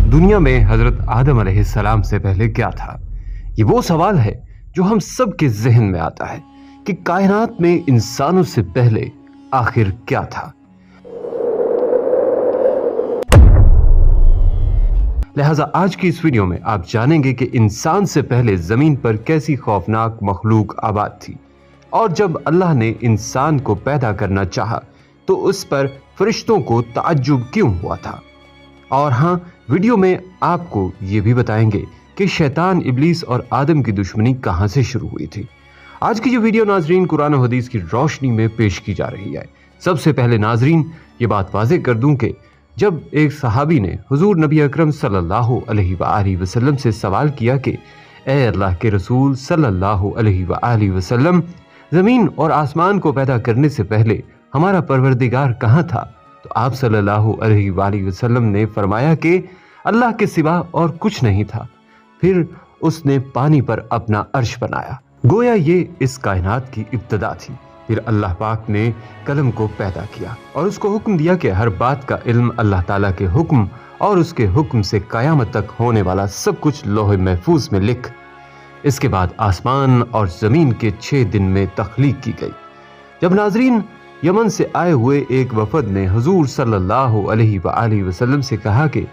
दुनिया में हजरत आदम अलैहिस्सलाम से पहले क्या था? ये वो सवाल है जो हम सब के जहन में आता है कि कायनात में इंसानों से पहले आखिर क्या था। लिहाजा आज की इस वीडियो में आप जानेंगे कि इंसान से पहले जमीन पर कैसी खौफनाक मखलूक आबाद थी, और जब अल्लाह ने इंसान को पैदा करना चाहा तो उस पर फरिश्तों को ताज्जुब क्यों हुआ था। और हाँ, वीडियो में आपको ये भी बताएंगे कि शैतान, इब्लीस और आदम की दुश्मनी कहां से शुरू हुई थी। आज की ये वीडियो नाजरीन कुरान और हदीस की रोशनी में पेश की जा रही है। सबसे पहले नाजरीन ये बात वाज़ेह कर दूं कि जब एक सहाबी ने हुजूर नबी अकरम सल्लल्लाहु अलैहि वसल्लम से सवाल किया कि ए अल्लाह के रसूल सल्लल्लाहु अलैहि वसल्लम, ज़मीन और आसमान को पैदा करने से पहले हमारा परवरदिगार कहाँ था? तो आप सल्लल्लाहु अलैहि वसल्लम ने फरमाया कि अल्लाह के सिवा और कुछ नहीं था। फिर उसने पानी पर अपना अर्श बनाया। गोया ये इस कायनात की इब्तिदा थी। फिर अल्लाह पाक ने कलम को पैदा किया और उसको हुक्म दिया कि हर बात का इल्म अल्लाह ताला के हुक्म और उसके हुक्म से कयामत तक होने वाला सब कुछ लोहे महफूज में लिख। इसके बाद आसमान और जमीन के 6 दिन में तख्लीक की गई। जब नाजरीन यमन से आए हुए एक वफद ने हुजूर सल्लल्लाहु अलैहि वसल्लम से कहा कि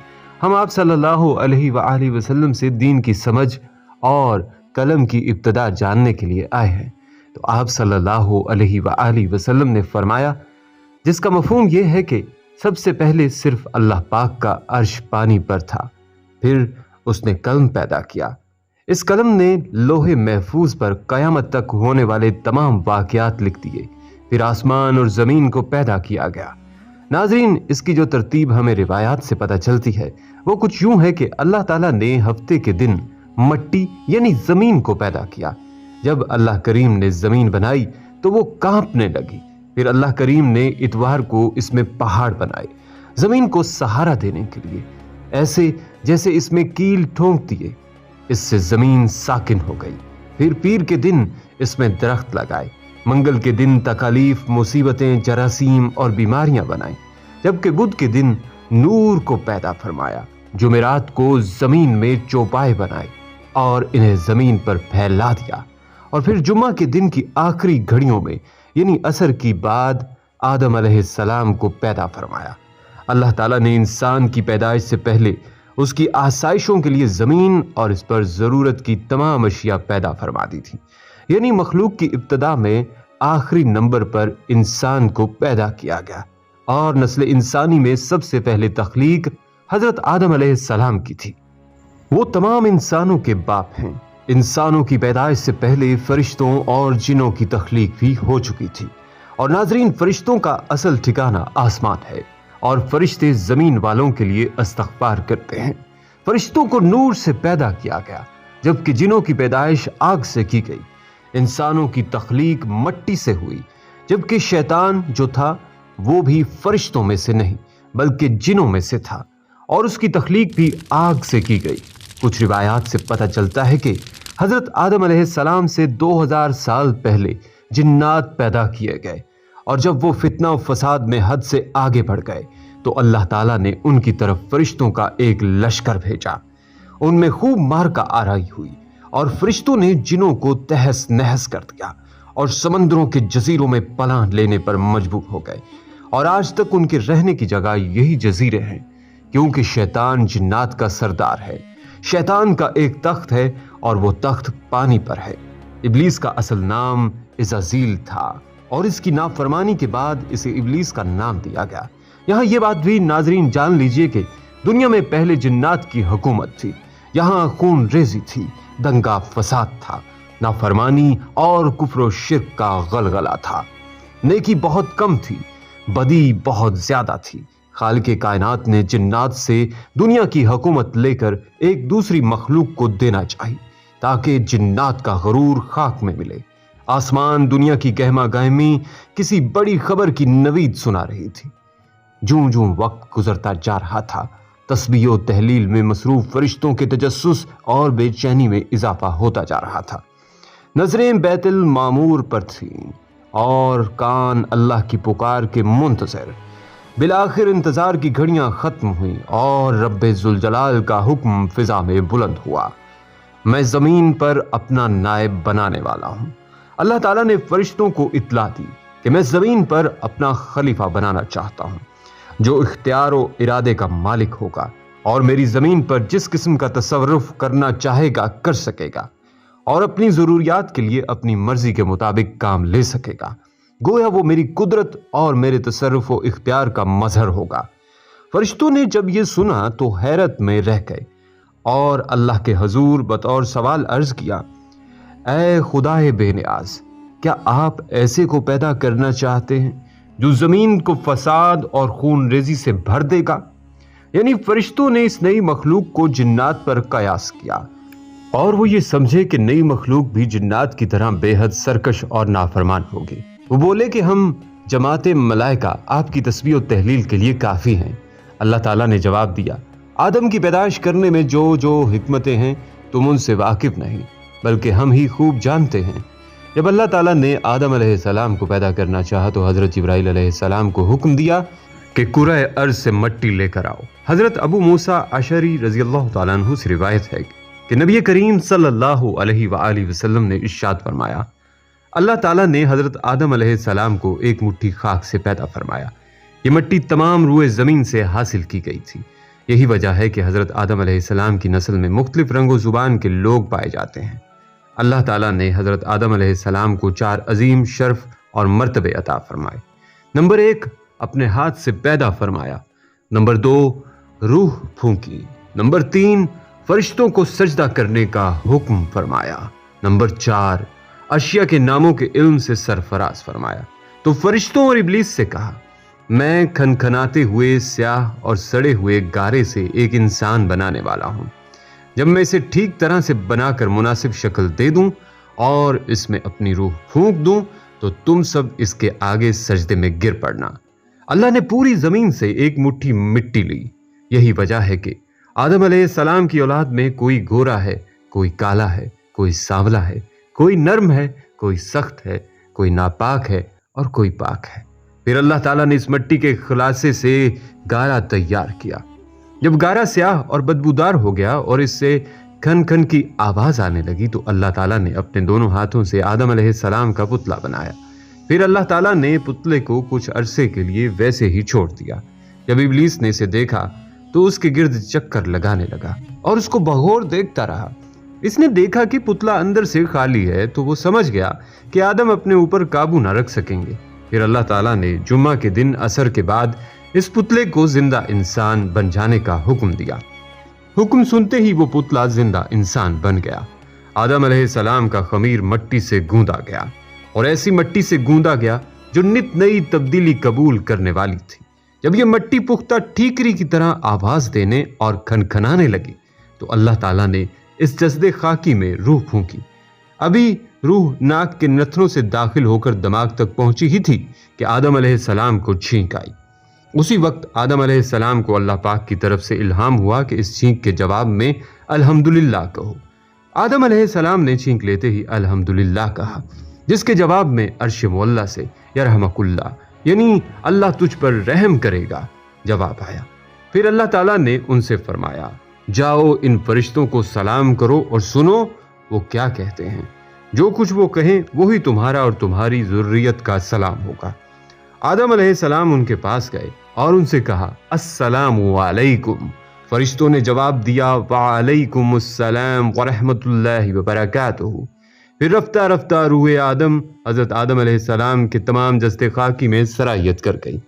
हम आप सल्लल्लाहु अलैहि वसल्लम से दीन की समझ और कलम की इब्तिदा जानने के लिए आए हैं, तो आप सल्लल्लाहु अलैहि वसल्लम ने फरमाया, जिसका मफहूम यह है कि सबसे पहले सिर्फ अल्लाह पाक का अर्श पानी पर था। फिर उसने कलम पैदा किया। इस कलम ने लोहे महफूज पर कयामत तक होने वाले तमाम वाक़यात लिख दिए। फिर आसमान और ज़मीन को पैदा किया गया। नाजरीन, इसकी जो तरतीब हमें रिवायात से पता चलती है वो कुछ यूं है कि अल्लाह ताला ने हफ्ते के दिन मट्टी यानी ज़मीन को पैदा किया। जब अल्लाह करीम ने ज़मीन बनाई तो वो कांपने लगी। फिर अल्लाह करीम ने इतवार को इसमें पहाड़ बनाए ज़मीन को सहारा देने के लिए, ऐसे जैसे इसमें कील ठोंक दिए। इससे ज़मीन साकिन हो गई। फिर पीर के दिन इसमें दरख्त लगाए। मंगल के दिन तकालीफ, मुसीबतें, जरासीम और बीमारियां बनाई। जबकि बुध के दिन नूर को पैदा फरमाया। जुमेरात को जमीन में चौपाए बनाए और इन्हें जमीन पर फैला दिया। और फिर जुम्मा के दिन की आखिरी घड़ियों में यानी असर की बाद आदम अलैहिस्सलाम को पैदा फरमाया। अल्लाह ताला ने इंसान की पैदाइश से पहले उसकी आसाइशों के लिए जमीन और इस पर जरूरत की तमाम अशिया पैदा फरमा दी थी। यानी मखलूक की इब्तिदा में आखिरी नंबर पर इंसान को पैदा किया गया और नस्ल इंसानी में सबसे पहले तख्लीक हजरत आदम अलैहिस्सलाम की थी। वो तमाम इंसानों के बाप हैं। इंसानों की पैदाइश से पहले फरिश्तों और जिनों की तख्लीक भी हो चुकी थी। और नाजरीन, फरिश्तों का असल ठिकाना आसमान है और फरिश्ते जमीन वालों के लिए इस्तग़फ़ार करते हैं। फरिश्तों को नूर से पैदा किया गया, जबकि जिनों की पैदाइश आग से की गई। इंसानों की तख्लीक मट्टी से हुई, जबकि शैतान जो था वो भी फरिश्तों में से नहीं बल्कि जिनों में से था और उसकी तख्लीक भी आग से की गई। कुछ रिवायात से पता चलता है कि हजरत आदम अलैहिस्सलाम से 2000 साल पहले जिन्नात पैदा किए गए, और जब वो फितना और फसाद में हद से आगे बढ़ गए तो अल्लाह ताला ने उनकी तरफ फरिश्तों का एक लश्कर भेजा। उनमें खूब मार का आराई हुई और फरिश्तों ने जिनों को तहस नहस कर दिया और समंदरों के जजीरों में पनाह लेने पर मजबूर हो गए। और आज तक उनके रहने की जगह यही जजीरे हैं, क्योंकि शैतान जिन्नात का सरदार है। शैतान का एक तख्त है और वो तख्त पानी पर है। इब्लीस का असल नाम इज़ाज़ील था और इसकी नाफरमानी के बाद इसे इब्लीस का नाम दिया गया। यहाँ ये बात भी नाजरीन जान लीजिए कि दुनिया में पहले जिन्नात की हुकूमत थी। यहाँ खून रेजी थी, दंगा फसाद था, नाफरमानी और कुफ्र व शिर्क का गलगला था। नेकी बहुत कम थी, बदी बहुत ज्यादा थी। खालिक़े कायनात ने जिन्नात से दुनिया की हुकूमत लेकर एक दूसरी मखलूक को देना चाहिए ताकि जिन्नात का गरूर खाक में मिले। आसमान दुनिया की गहमा गहमी किसी बड़ी खबर की नवीद सुना रही थी। जूं जूं वक्त गुजरता जा रहा था, तस्बीह और तहलील में मसरूफ फरिश्तों के तजस्सुस और बेचैनी में इजाफा होता जा रहा था। नजरें बैतुल मामूर पर थीं और कान अल्लाह की पुकार के मुंतज़िर। बिलाखिर इंतजार की घड़ियां खत्म हुई और रब्बे जुलजलाल का हुक्म फिजा में बुलंद हुआ, मैं जमीन पर अपना नायब बनाने वाला हूं। अल्लाह ताला ने फरिश्तों को इत्ला दी कि मैं जमीन पर अपना खलीफा बनाना चाहता हूं, जो इख्तियार और इरादे का मालिक होगा और मेरी जमीन पर जिस किस्म का तसव्वुफ करना चाहेगा कर सकेगा और अपनी जरूरियात के लिए अपनी मर्जी के मुताबिक काम ले सकेगा। गोया वो मेरी कुदरत और मेरे तसर्रुफ व इख्तियार का मजहर होगा। फरिश्तों ने जब ये सुना तो हैरत में रह गए और अल्लाह के हजूर बतौर सवाल अर्ज किया, ऐ खुदाए बेनियाज, क्या आप ऐसे को पैदा करना चाहते हैं जो जमीन को फसाद और खून रेजी से भर देगा? यानी फरिश्तों ने इस नई मखलूक को जिन्नात पर कयास किया और वो ये समझे कि नई मखलूक भी जिन्नात की तरह बेहद सरकश और नाफरमान होगी। वो बोले कि हम जमाते मलाइका आपकी तस्बीह और तहलील के लिए काफ़ी हैं। अल्लाह ताला ने जवाब दिया, आदम की पैदाइश करने में जो जो हिकमतें हैं तुम उनसे वाकिफ नहीं, बल्कि हम ही खूब जानते हैं। जब अल्लाह ताला ने आदम अलैहिस्सलाम को पैदा करना चाहा तो हज़रत जिब्राइल अलैहिस्सलाम को हुक्म दिया कि कुरे अर्ज़ से मट्टी लेकर आओ। हज़रत अबू मूसा अशरी रज़ियल्लाहु ताला अन्हु से रिवायत है कि नबी करीम सल्लल्लाहु अलैहि वसल्लम ने इरशाद फरमाया, अल्लाह ताला ने हज़रत आदम अलैहिस्सलाम को एक मुट्ठी खाक से पैदा फरमाया। ये मिट्टी तमाम रूए ज़मीन से हासिल की गई थी। यही वजह है कि हज़रत आदम अलैहिस्सलाम की नस्ल में मुख्तलिफ रंगो ज़ुबान के लोग पाए जाते हैं। अल्लाह ताला ने हज़रत आदम अलैहिस्सलाम को 4 अजीम शर्फ और मर्तबे अता फरमाए। नंबर 1, अपने हाथ से पैदा फरमाया। नंबर 2, रूह फूंकी। नंबर 3, फरिश्तों को सजदा करने का हुक्म फरमाया। नंबर 4, अशिया के नामों के इल्म से सरफराज फरमाया। तो फरिश्तों और इब्लीस से कहा, मैं खनखनाते हुए स्याह और सड़े हुए गारे से एक इंसान बनाने वाला हूं। जब मैं इसे ठीक तरह से बनाकर मुनासिब शक्ल दे दूं और इसमें अपनी रूह फूंक दूं तो तुम सब इसके आगे सजदे में गिर पड़ना। अल्लाह ने पूरी जमीन से एक मुट्ठी मिट्टी ली। यही वजह है कि आदम अलैहिस्सलाम की औलाद में कोई गोरा है, कोई काला है, कोई सांवला है, कोई नर्म है, कोई सख्त है, कोई नापाक है और कोई पाक है। फिर अल्लाह ताला ने इस मिट्टी के खुलासे से गारा तैयार किया। जब गारा स्याह और बदबूदार हो गया और इससे खन खन की आवाज आने लगी तो अल्लाह ताला ने अपने दोनों हाथों से आदम अलैहिस्सलाम का पुतला बनाया। फिर अल्लाह ताला ने पुतले को कुछ अरसे के लिए वैसे ही छोड़ दिया। जब इब्लीस ने इसे देखा तो उसके गिर्द चक्कर लगाने लगा और उसको बगौर देखता रहा। इसने देखा कि पुतला अंदर से खाली है तो वो समझ गया कि आदम अपने ऊपर काबू ना रख सकेंगे। फिर अल्लाह ताला ने जुम्मा के दिन असर के बाद इस पुतले को जिंदा इंसान बन जाने का हुक्म दिया। हुक्म सुनते ही वो पुतला जिंदा इंसान बन गया। आदम अलैहिस्सलाम का खमीर मट्टी से गूंदा गया और ऐसी मट्टी से गूंदा गया जो नित नई तब्दीली कबूल करने वाली थी। जब ये मट्टी पुख्ता ठीकरी की तरह आवाज देने और खनखनाने लगी तो अल्लाह ताला ने इस जस्दे खाकी में रूह फूंकी। अभी रूह नाक के नथनों से दाखिल होकर दिमाग तक पहुंची ही थी कि आदम अलैहिस्सलाम को छींक आई। उसी वक्त आदम अलैहिस्सलाम को अल्लाह पाक की तरफ से इल्हाम हुआ कि इस छींक के जवाब में अल्हम्दुलिल्लाह कहो। आदम अलैहिस्सलाम ने छींक लेते ही अल्हम्दुलिल्लाह कहा, जिसके जवाब में अर्श मुअल्ला से यरहमकुल्लाह यानी अल्लाह तुझ पर रहम करेगा जवाब आया। फिर अल्लाह ताला ने उनसे फरमाया, जाओ इन फरिश्तों को सलाम करो और सुनो वो क्या कहते हैं। जो कुछ वो कहें वही तुम्हारा और तुम्हारी ज़ुर्रियत का सलाम होगा। आदम अलैहिस्सलाम उनके पास गए और उनसे कहा, अस्सलामु अलैकुम। फरिश्तों ने जवाब दिया, वालैकुमुस्सलाम व रहमतुल्लाहि व बरकातुहू। फिर रफ्ता रफ्ता रूह आदम हजरत आदम अलैहिस्सलाम के तमाम जस्ते खाकी में सरायत कर गई।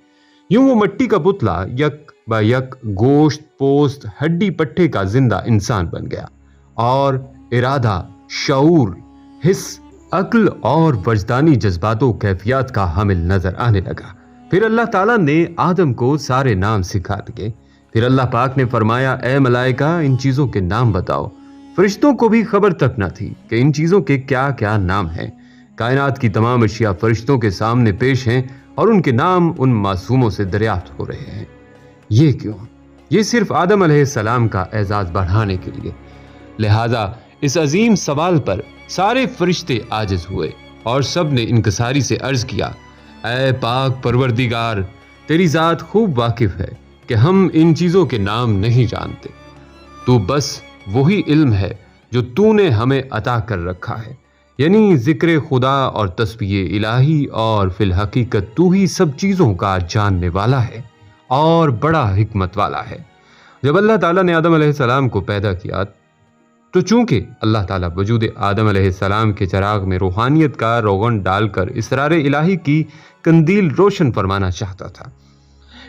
यूं वो मिट्टी का पुतला यक ब यक गोश्त पोस्त हड्डी पट्टे का जिंदा इंसान बन गया और इरादा, शऊर, हिस्स, अक्ल और वजदानी जज्बातों कैफियत का हामिल नजर आने लगा। फिर अल्लाह ताला ने आदम को सारे नाम सिखा दिए। फिर अल्लाह पाक ने फरमाया, ए मलाइका इन चीजों के नाम बताओ। फरिश्तों को भी खबर तक न थी कि इन चीजों के क्या क्या नाम हैं। कायनात की तमाम अशिया फरिश्तों के सामने पेश हैं और उनके नाम उन मासूमों से दरियाफ्त हो रहे हैं। ये क्यों? ये सिर्फ आदम अलैहिस्सलाम का एजाज बढ़ाने के लिए। लिहाजा इस अजीम सवाल पर सारे फरिश्ते आजिज हुए और सब ने इनकसारी से अर्ज किया, ऐ पाक परवरदिगार, تیری ذات خوب واقف ہے کہ ہم ان چیزوں کے نام نہیں جانتے، تو بس وہی علم ہے جو تو نے ہمیں عطا کر رکھا ہے، یعنی ذکر خدا اور تسبیح الہی، اور فی الحقیقت تو ہی سب چیزوں کا جاننے والا ہے اور بڑا حکمت والا ہے۔ جب اللہ تعالیٰ نے آدم علیہ السلام کو پیدا کیا تو چونکہ اللہ تعالیٰ وجود آدم علیہ السلام کے چراغ میں روحانیت کا روغن ڈال کر اسرار الہی کی قندیل روشن فرمانا چاہتا تھا،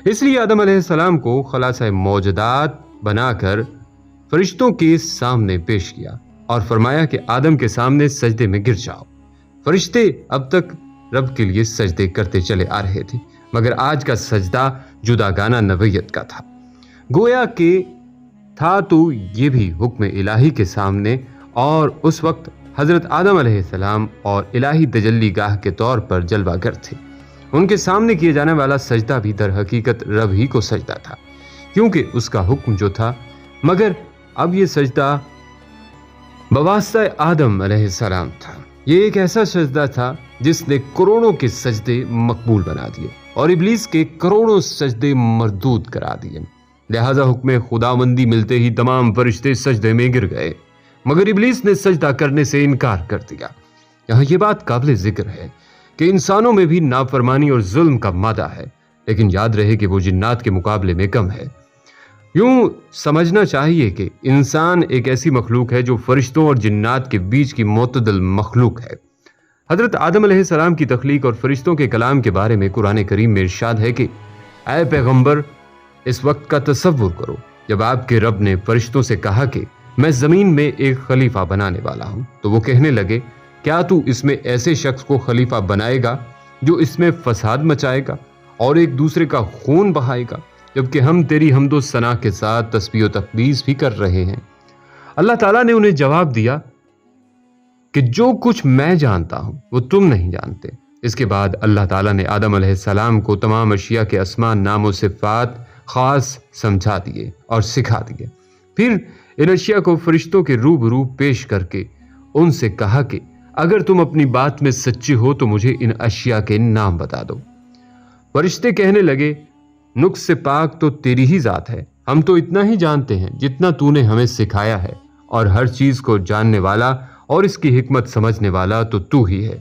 اس لیے آدم علیہ السلام کو خلاصہ موجودات بنا کر فرشتوں کے سامنے پیش کیا اور فرمایا کہ آدم کے سامنے سجدے میں گر جاؤ۔ فرشتے اب تک رب کے لیے سجدے کرتے چلے آ رہے تھے، مگر آج کا سجدہ جداگانہ نوعیت کا تھا، گویا کہ تھا تو یہ بھی حکم الہی کے سامنے، اور اس وقت حضرت آدم علیہ السلام اور الہی تجلی گاہ کے طور پر جلوہ گر تھے۔ ان کے سامنے کیے جانے والا سجدہ بھی در حقیقت رب ہی کو سجدہ تھا، کیونکہ اس کا حکم جو تھا، مگر اب یہ سجدہ بواسطہ آدم علیہ السلام تھا۔ یہ ایک ایسا سجدہ تھا جس نے کروڑوں کے سجدے مقبول بنا دیے اور ابلیس کے کروڑوں سجدے مردود کرا دیے، لہذا حکم خداوندی ملتے ہی تمام فرشتے سجدے میں گر گئے، مگر ابلیس نے سجدہ کرنے سے انکار کر دیا۔ یہاں یہ بات قابل ذکر ہے کہ انسانوں میں بھی نافرمانی اور ظلم کا مادہ ہے، لیکن یاد رہے کہ وہ جنات کے مقابلے میں کم ہے۔ یوں سمجھنا چاہیے کہ انسان ایک ایسی مخلوق ہے جو فرشتوں اور جنات کے بیچ کی معتدل مخلوق ہے۔ حضرت آدم علیہ السلام کی تخلیق اور فرشتوں کے کلام کے بارے میں قرآن کریم میں ارشاد ہے کہ اے پیغمبر، اس وقت کا تصور کرو جب آپ کے رب نے فرشتوں سے کہا کہ میں زمین میں ایک خلیفہ بنانے والا ہوں، تو وہ کہنے لگے کیا تو اس میں ایسے شخص کو خلیفہ بنائے گا جو اس میں فساد مچائے گا اور ایک دوسرے کا خون بہائے گا، جبکہ ہم تیری حمد و ثنا کے ساتھ تسبیح و تقدیس بھی کر رہے ہیں۔ اللہ تعالیٰ نے انہیں جواب دیا کہ جو کچھ میں جانتا ہوں وہ تم نہیں جانتے۔ اس کے بعد اللہ تعالیٰ نے آدم علیہ السلام کو تمام اشیاء کے اسماء، نام و صفات خاص سمجھا دیے اور سکھا دیے، پھر ان اشیاء کو فرشتوں کے روبرو پیش کر کے ان سے کہا کہ اگر تم اپنی بات میں سچے ہو تو مجھے ان اشیاء کے نام بتا دو۔ فرشتے کہنے لگے نقص سے پاک تو تیری ہی ذات ہے، ہم تو اتنا ہی جانتے ہیں جتنا تو نے ہمیں سکھایا ہے، اور ہر چیز کو جاننے والا اور اس کی حکمت سمجھنے والا تو ہی ہے۔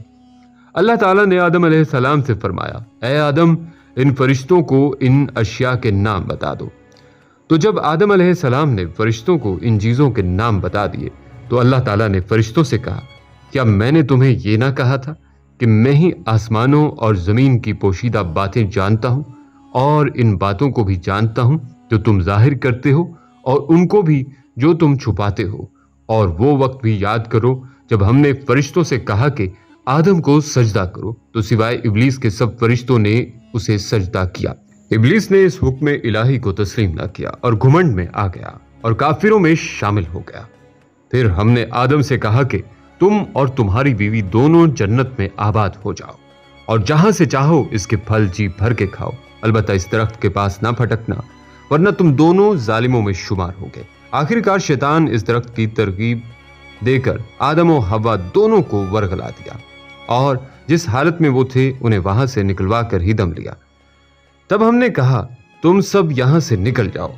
اللہ تعالیٰ نے آدم علیہ السلام سے فرمایا اے آدم، ان فرشتوں کو ان اشیاء کے نام بتا دو۔ تو جب آدم علیہ السلام نے فرشتوں کو ان چیزوں کے نام بتا دیے تو اللہ تعالیٰ نے فرشتوں سے کہا کیا میں نے تمہیں یہ نہ کہا تھا کہ میں ہی آسمانوں اور زمین کی پوشیدہ باتیں جانتا ہوں، اور ان باتوں کو بھی جانتا ہوں جو تم ظاہر کرتے ہو اور ان کو بھی جو تم چھپاتے ہو۔ اور وہ وقت بھی یاد کرو جب ہم نے فرشتوں سے کہا کہ آدم کو سجدہ کرو تو سوائے ابلیس کے سب فرشتوں نے اسے سجدہ کیا۔ ابلیس نے اس حکم الہی کو تسلیم نہ کیا اور گھمنڈ میں آ گیا اور کافروں میں شامل ہو گیا۔ پھر ہم نے آدم سے کہا کہ تم اور تمہاری بیوی دونوں جنت میں آباد ہو جاؤ اور جہاں سے چاہو اس کے پھل جی بھر کے کھاؤ، البتہ اس درخت کے پاس نہ پھٹکنا ورنہ تم دونوں ظالموں میں شمار ہو گئے۔ آخرکار شیطان اس درخت کی ترغیب دے کر آدم و حوا دونوں کو ورگلا دیا، اور جس حالت میں وہ تھے انہیں وہاں سے نکلوا کر ہی دم لیا۔ تب ہم نے کہا تم سب یہاں سے نکل جاؤ،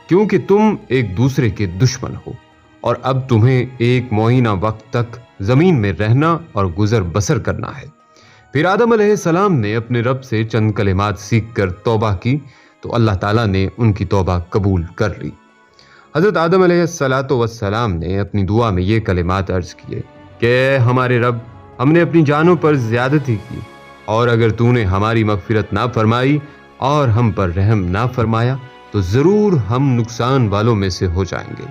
کیونکہ تم ایک دوسرے کے دشمن ہو، اور اب تمہیں ایک معینہ وقت تک زمین میں رہنا اور گزر بسر کرنا ہے۔ پھر آدم علیہ السلام نے اپنے رب سے چند کلمات سیکھ کر توبہ کی تو اللہ تعالیٰ نے ان کی توبہ قبول کر لی۔ حضرت آدم علیہ السلام نے اپنی دعا میں یہ کلمات عرض کیے کہ اے ہمارے رب، ہم نے اپنی جانوں پر زیادتی کی، اور اگر تو نے ہماری مغفرت نہ فرمائی اور ہم پر رحم نہ فرمایا تو ضرور ہم نقصان والوں میں سے ہو جائیں گے۔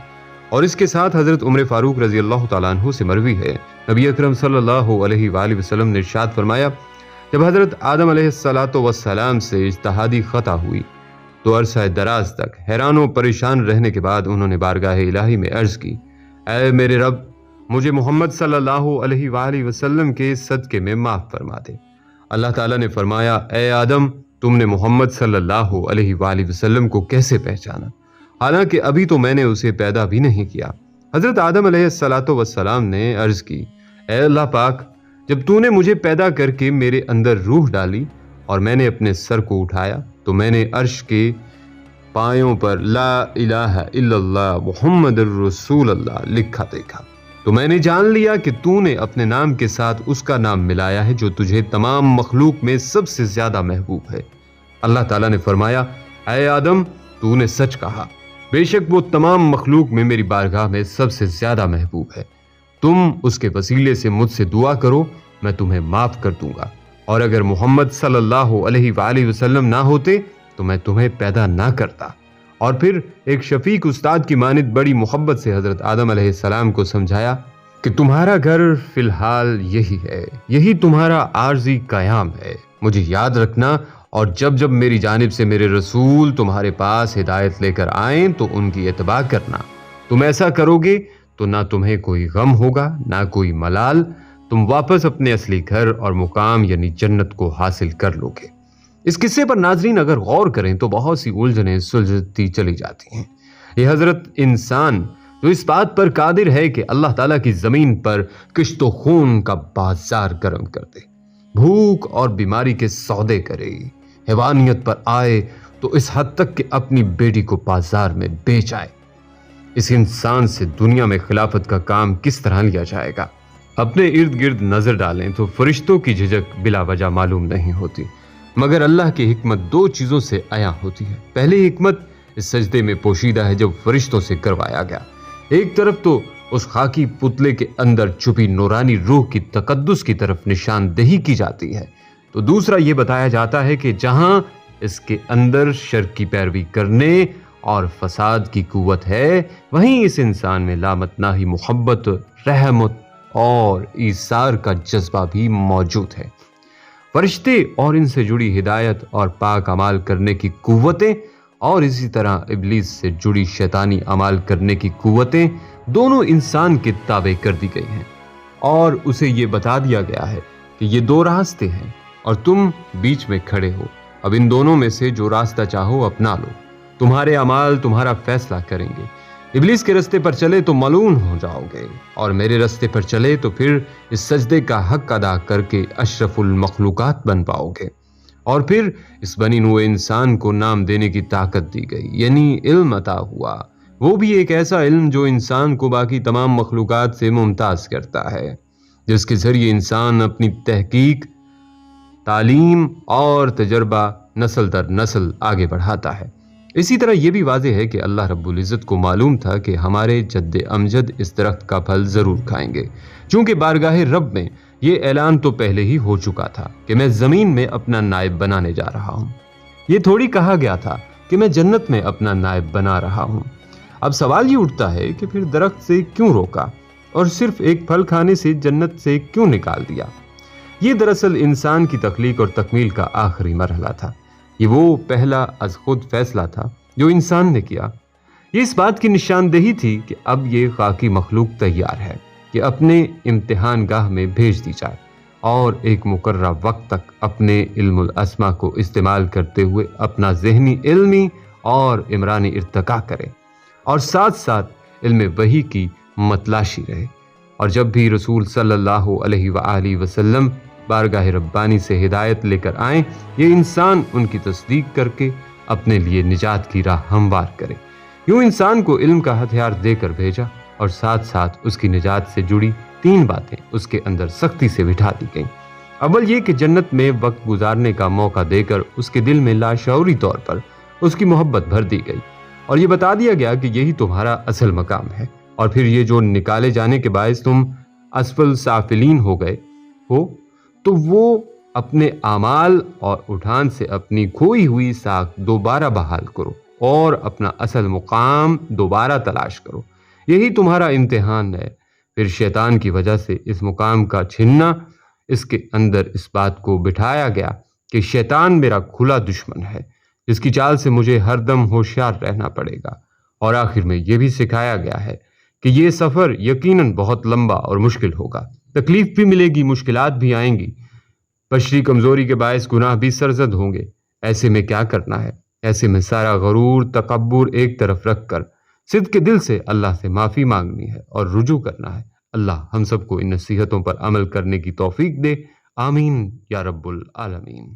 اور اس کے ساتھ حضرت عمر فاروق رضی اللہ تعالیٰ عنہ سے مروی ہے، نبی اکرم صلی اللہ علیہ وآلہ وسلم نے ارشاد فرمایا جب حضرت آدم علیہ السلام سے اجتہادی خطا ہوئی تو عرصہ دراز تک حیران و پریشان رہنے کے بعد انہوں نے بارگاہ الہی میں عرض کی اے میرے رب، مجھے محمد صلی اللہ علیہ وآلہ وسلم کے صدقے میں معاف فرما دے۔ اللہ تعالیٰ نے فرمایا اے آدم، تم نے محمد صلی اللہ علیہ وآلہ وسلم کو کیسے پہچانا، حالانکہ ابھی تو میں نے اسے پیدا بھی نہیں کیا۔ حضرت آدم علیہ السلام نے عرض کی اے اللہ پاک، جب تو نے مجھے پیدا کر کے میرے اندر روح ڈالی اور میں نے اپنے سر کو اٹھایا تو میں نے عرش کے پایوں پر لا الہ الا اللہ محمد الرسول اللہ لکھا دیکھا، تو میں نے جان لیا کہ تو نے اپنے نام کے ساتھ اس کا نام ملایا ہے جو تجھے تمام مخلوق میں سب سے زیادہ محبوب ہے۔ اللہ تعالیٰ نے فرمایا، اے آدم تو نے سچ کہا، بے شک وہ تمام مخلوق میں میری بارگاہ میں سب سے زیادہ محبوب ہے، تم اس کے وسیلے سے مجھ سے دعا کرو، میں تمہیں معاف کر دوں گا، اور اگر محمد صلی اللہ علیہ وآلہ وسلم نہ ہوتے تو میں تمہیں پیدا نہ کرتا۔ اور پھر ایک شفیق استاد کی مانند بڑی محبت سے حضرت آدم علیہ السلام کو سمجھایا کہ تمہارا گھر فی الحال یہی ہے، یہی تمہارا عارضی قیام ہے، مجھے یاد رکھنا، اور جب جب میری جانب سے میرے رسول تمہارے پاس ہدایت لے کر آئیں تو ان کی اتباع کرنا، تم ایسا کرو گے تو نہ تمہیں کوئی غم ہوگا نہ کوئی ملال، تم واپس اپنے اصلی گھر اور مقام یعنی جنت کو حاصل کر لو گے۔ اس قصے پر ناظرین اگر غور کریں تو بہت سی الجھنیں سلجھتی چلی جاتی ہیں۔ یہ حضرت انسان جو اس بات پر قادر ہے کہ اللہ تعالیٰ کی زمین پر کشت و خون کا بازار گرم کر دے، بھوک اور بیماری کے سودے کرے، حیوانیت پر آئے تو اس حد تک کہ اپنی بیٹی کو بازار میں بیچ آئے، اس انسان سے دنیا میں خلافت کا کام کس طرح لیا جائے گا؟ اپنے ارد گرد نظر ڈالیں تو فرشتوں کی جھجک بلا وجہ معلوم نہیں ہوتی، مگر اللہ کی حکمت دو چیزوں سے عیاں ہوتی ہے۔ پہلی حکمت اس سجدے میں پوشیدہ ہے جو فرشتوں سے کروایا گیا۔ ایک طرف تو اس خاکی پتلے کے اندر چھپی نورانی روح کی تقدس کی طرف نشاندہی کی جاتی ہے، تو دوسرا یہ بتایا جاتا ہے کہ جہاں اس کے اندر شر کی پیروی کرنے اور فساد کی قوت ہے، وہیں اس انسان میں لامتناہی محبت، رحمت اور ایثار کا جذبہ بھی موجود ہے۔ فرشتے اور ان سے جڑی ہدایت اور پاک اعمال کرنے کی قوتیں، اور اسی طرح ابلیس سے جڑی شیطانی اعمال کرنے کی قوتیں دونوں انسان کے تابع کر دی گئی ہیں، اور اسے یہ بتا دیا گیا ہے کہ یہ دو راستے ہیں اور تم بیچ میں کھڑے ہو، اب ان دونوں میں سے جو راستہ چاہو اپنا لو، تمہارے اعمال تمہارا فیصلہ کریں گے۔ ابلیس کے راستے پر چلے تو ملعون ہو جاؤ گے، اور میرے راستے پر چلے تو پھر اس سجدے کا حق ادا کر کے اشرف المخلوقات بن پاؤ گے۔ اور پھر اس بنی نوع انسان کو نام دینے کی طاقت دی گئی، یعنی علم عطا ہوا، وہ بھی ایک ایسا علم جو انسان کو باقی تمام مخلوقات سے ممتاز کرتا ہے، جس کے ذریعے انسان اپنی تحقیق، تعلیم اور تجربہ نسل در نسل آگے بڑھاتا ہے۔ اسی طرح یہ بھی واضح ہے کہ اللہ رب العزت کو معلوم تھا کہ ہمارے جد امجد اس درخت کا پھل ضرور کھائیں گے، چونکہ بارگاہ رب میں یہ اعلان تو پہلے ہی ہو چکا تھا کہ میں زمین میں اپنا نائب بنانے جا رہا ہوں۔ یہ تھوڑی کہا گیا تھا کہ میں جنت میں اپنا نائب بنا رہا ہوں۔ اب سوال یہ اٹھتا ہے کہ پھر درخت سے کیوں روکا اور صرف ایک پھل کھانے سے جنت سے کیوں نکال دیا؟ یہ دراصل انسان کی تخلیق اور تکمیل کا آخری مرحلہ تھا۔ یہ وہ پہلا از خود فیصلہ تھا جو انسان نے کیا۔ یہ اس بات کی نشاندہی تھی کہ اب یہ خاکی مخلوق تیار ہے کہ اپنے امتحان گاہ میں بھیج دی جائے، اور ایک مقررہ وقت تک اپنے علم الاسما کو استعمال کرتے ہوئے اپنا ذہنی، علمی اور عمرانی ارتقاء کرے، اور ساتھ ساتھ علم وحی کی متلاشی رہے۔ اور جب بھی رسول صلی اللہ علیہ وآلہ وسلم بارگاہ ربانی سے ہدایت لے کر آئیں، یہ انسان ان کی تصدیق کر کے اپنے لیے نجات کی راہ ہموار کرے۔ یوں انسان کو علم کا ہتھیار دے کر بھیجا، اور ساتھ ساتھ اس کی نجات سے جڑی تین باتیں اس کے اندر سختی سے بٹھا دی گئیں۔ اول یہ کہ جنت میں وقت گزارنے کا موقع دے کر اس کے دل میں لاشعوری طور پر اس کی محبت بھر دی گئی، اور یہ بتا دیا گیا کہ یہی تمہارا اصل مقام ہے، اور پھر یہ جو نکالے جانے کے باعث تم اسفل سافلین ہو گئے ہو، تو وہ اپنے اعمال اور اٹھان سے اپنی کھوئی ہوئی ساکھ دوبارہ بحال کرو، اور اپنا اصل مقام دوبارہ تلاش کرو۔ یہی تمہارا امتحان ہے۔ پھر شیطان کی وجہ سے اس مقام کا چھننا، اس کے اندر اس بات کو بٹھایا گیا کہ شیطان میرا کھلا دشمن ہے، جس کی چال سے مجھے ہر دم ہوشیار رہنا پڑے گا، اور آخر میں یہ بھی سکھایا گیا ہے کہ یہ سفر یقیناً بہت لمبا اور مشکل ہوگا، تکلیف بھی ملے گی، مشکلات بھی آئیں گی، بشری کمزوری کے باعث گناہ بھی سرزد ہوں گے۔ ایسے میں کیا کرنا ہے؟ ایسے میں سارا غرور، تکبر ایک طرف رکھ کر صدق کے دل سے اللہ سے معافی مانگنی ہے اور رجوع کرنا ہے۔ اللہ ہم سب کو ان نصیحتوں پر عمل کرنے کی توفیق دے، آمین یا رب العالمین۔